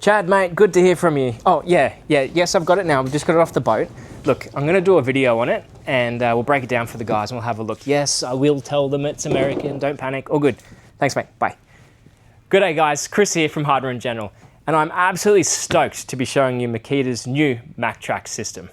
Chad, mate, good to hear from you. Oh, yes, I've got it now. I've just got it off the boat. Look, I'm gonna do a video on it and we'll break it down for the guys and we'll have a look. Yes, I will tell them it's American, don't panic, all good. Thanks, mate, bye. Good day, guys. Chris here from Hardware in General, and I'm absolutely stoked to be showing you Makita's new Maktrak system.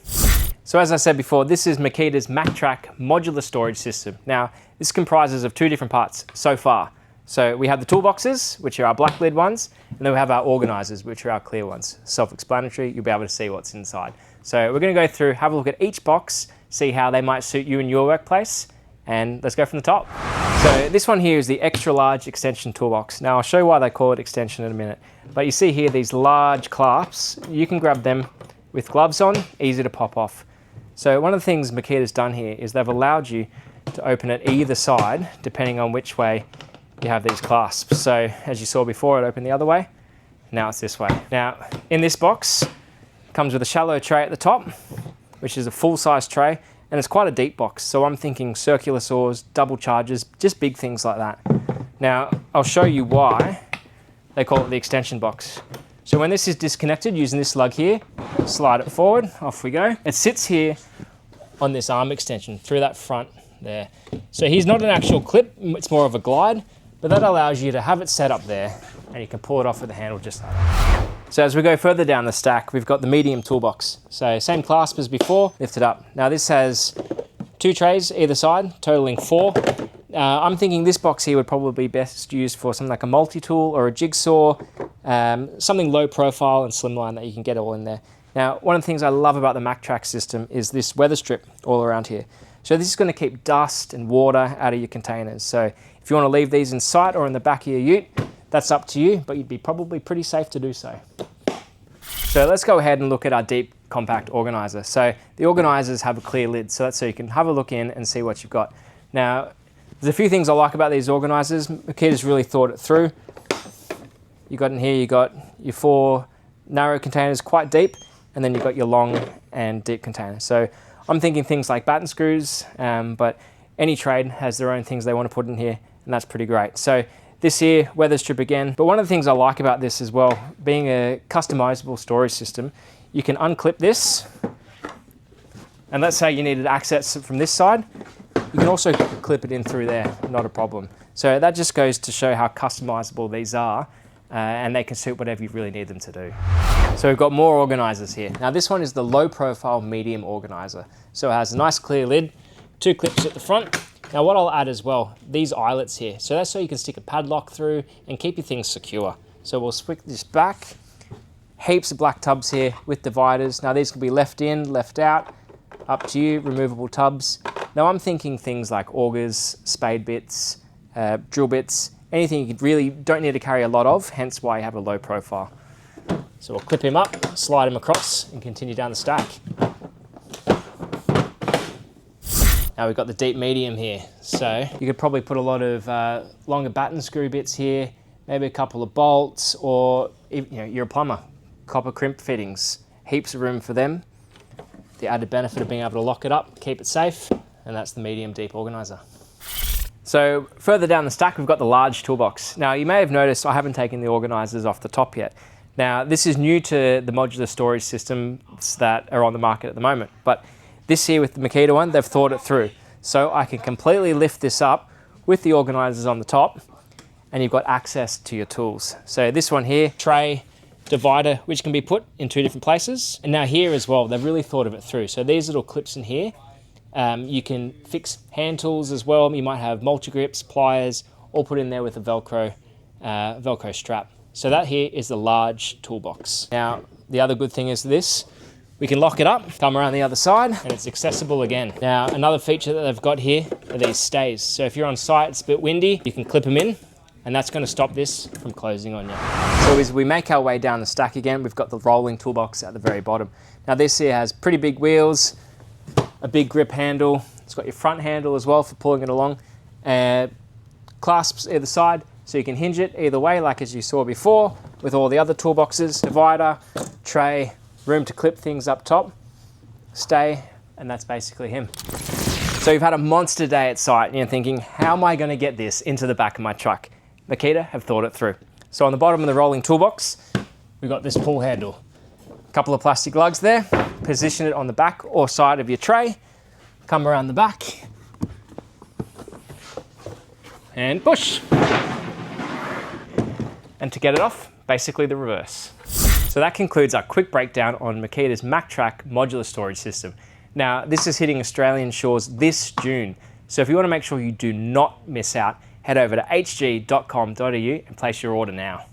So as I said before, this is Makita's Maktrak Modular Storage System. Now, this comprises of two different parts so far. So we have the toolboxes, which are our black lid ones, and then we have our organisers, which are our clear ones. Self-explanatory, you'll be able to see what's inside. So we're gonna go through, have a look at each box, see how they might suit you in your workplace, and let's go from the top. So this one here is the extra large extension toolbox. Now I'll show you why they call it extension in a minute. But you see here these large clasps, you can grab them with gloves on, easy to pop off. So one of the things Makita's done here is they've allowed you to open it either side, depending on which way you have these clasps. So as you saw before, it opened the other way. Now it's this way. Now in this box, it comes with a shallow tray at the top, which is a full-size tray, and it's quite a deep box. So I'm thinking circular saws, double chargers, just big things like that. Now I'll show you why they call it the extension box. So when this is disconnected using this lug here, slide it forward, off we go. It sits here on this arm extension through that front there. So here's not an actual clip, it's more of a glide, but that allows you to have it set up there and you can pull it off with the handle just like that. So as we go further down the stack, we've got the medium toolbox. So same clasp as before, lift it up. Now this has two trays either side, totaling 4. I'm thinking this box here would probably be best used for something like a multi-tool or a jigsaw, something low profile and slimline that you can get all in there. Now, one of the things I love about the Maktrak system is this weather strip all around here. So this is going to keep dust and water out of your containers. So if you want to leave these in sight or in the back of your ute, that's up to you, but you'd be probably pretty safe to do so. So let's go ahead and look at our deep compact organiser. So the organisers have a clear lid, so that's so you can have a look in and see what you've got. Now, there's a few things I like about these organisers. Makita's really thought it through. You got in here, you got your 4 narrow containers quite deep, and then you've got your long and deep containers. So I'm thinking things like batten screws, but any trade has their own things they want to put in here, and that's pretty great. So this here, weather strip again. But one of the things I like about this as well, being a customizable storage system, you can unclip this, and let's say you needed access from this side, you can also clip it in through there, not a problem. So that just goes to show how customizable these are, and they can suit whatever you really need them to do. So we've got more organisers here. Now this one is the low profile medium organiser. So it has a nice clear lid, 2 clips at the front. Now what I'll add as well, these eyelets here. So that's so you can stick a padlock through and keep your things secure. So we'll switch this back. Heaps of black tubs here with dividers. Now these can be left in, left out, up to you, removable tubs. Now I'm thinking things like augers, spade bits, drill bits, anything you really don't need to carry a lot of, hence why you have a low profile. So we'll clip him up, slide him across and continue down the stack. Now we've got the deep medium here. So you could probably put a lot of longer batten screw bits here, maybe a couple of bolts, or you're a plumber, copper crimp fittings, heaps of room for them. The added benefit of being able to lock it up, keep it safe, and that's the medium deep organiser. So further down the stack, we've got the large toolbox. Now you may have noticed I haven't taken the organisers off the top yet. Now this is new to the modular storage systems that are on the market at the moment, but this here with the Makita one, they've thought it through. So I can completely lift this up with the organisers on the top, and you've got access to your tools. So this one here, tray, divider, which can be put in 2 different places. And now here as well, they've really thought of it through. So these little clips in here, you can fix hand tools as well. You might have multi-grips, pliers, all put in there with a Velcro strap. So that here is the large toolbox. Now, the other good thing is this, we can lock it up, come around the other side, and it's accessible again. Now, another feature that they've got here are these stays. So if you're on site, it's a bit windy, you can clip them in, and that's gonna stop this from closing on you. So as we make our way down the stack again, we've got the rolling toolbox at the very bottom. Now this here has pretty big wheels, a big grip handle. It's got your front handle as well for pulling it along. Clasps either side, so you can hinge it either way, like as you saw before, with all the other toolboxes. Divider, tray, room to clip things up top, stay, and that's basically him. So you've had a monster day at site, and you're thinking, how am I gonna get this into the back of my truck? Makita have thought it through. So on the bottom of the rolling toolbox, we've got this pull handle. A couple of plastic lugs there, position it on the back or side of your tray, come around the back, and push. And to get it off, basically the reverse. So that concludes our quick breakdown on Makita's Maktrak modular storage system. Now, this is hitting Australian shores this June. So if you want to make sure you do not miss out, head over to hg.com.au and place your order now.